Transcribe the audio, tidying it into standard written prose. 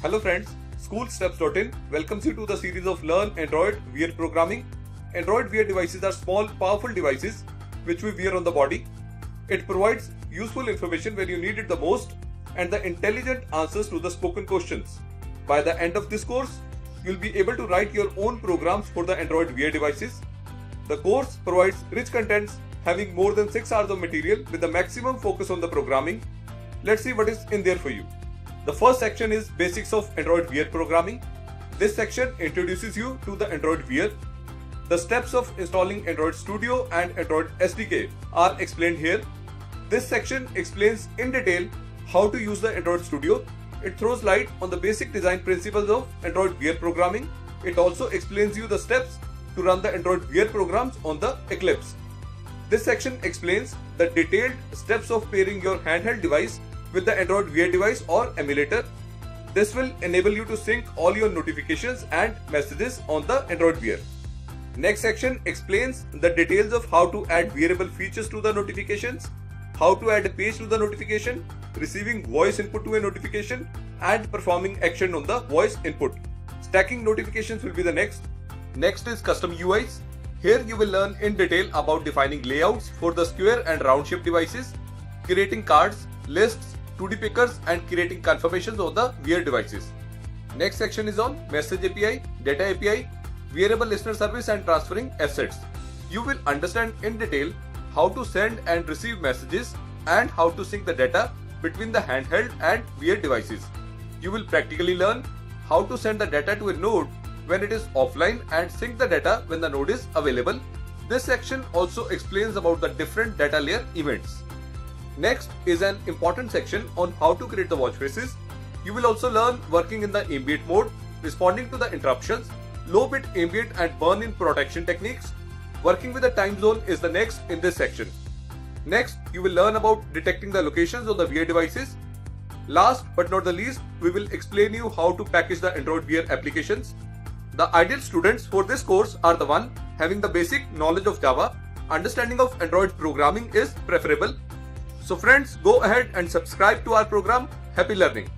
Hello friends, SchoolSteps.in welcomes you to the series of Learn Android Wear Programming. Android Wear devices are small, powerful devices which we wear on the body. It provides useful information when you need it the most and the intelligent answers to the spoken questions. By the end of this course, you'll be able to write your own programs for the Android Wear devices. The course provides rich contents having more than 6 hours of material with the maximum focus on the programming. Let's see what is in there for you. The first section is Basics of Android Wear Programming. This section introduces you to the Android Wear. The steps of installing Android Studio and Android SDK are explained here. This section explains in detail how to use the Android Studio. It throws light on the basic design principles of Android Wear Programming. It also explains you the steps to run the Android Wear programs on the Eclipse. This section explains the detailed steps of pairing your handheld device with the Android Wear device or emulator. This will enable you to sync all your notifications and messages on the Android Wear. Next section explains the details of how to add wearable features to the notifications, how to add a page to the notification, receiving voice input to a notification, and performing action on the voice input. Stacking notifications will be the next. Next is custom UIs. Here you will learn in detail about defining layouts for the square and round shape devices, creating cards, lists, 2D pickers, and creating confirmations on the Wear devices. Next section is on Message API, Data API, Wearable Listener Service, and transferring assets. You will understand in detail how to send and receive messages and how to sync the data between the handheld and Wear devices. You will practically learn how to send the data to a node when it is offline and sync the data when the node is available. This section also explains about the different data layer events. Next is an important section on how to create the watch faces. You will also learn working in the ambient mode, responding to the interruptions, low bit ambient and burn-in protection techniques. Working with the time zone is the next in this section. Next, you will learn about detecting the locations of the Wear devices. Last but not the least, we will explain you how to package the Android Wear applications. The ideal students for this course are the one having the basic knowledge of Java. Understanding of Android programming is preferable. So friends, go ahead and subscribe to our program. Happy learning.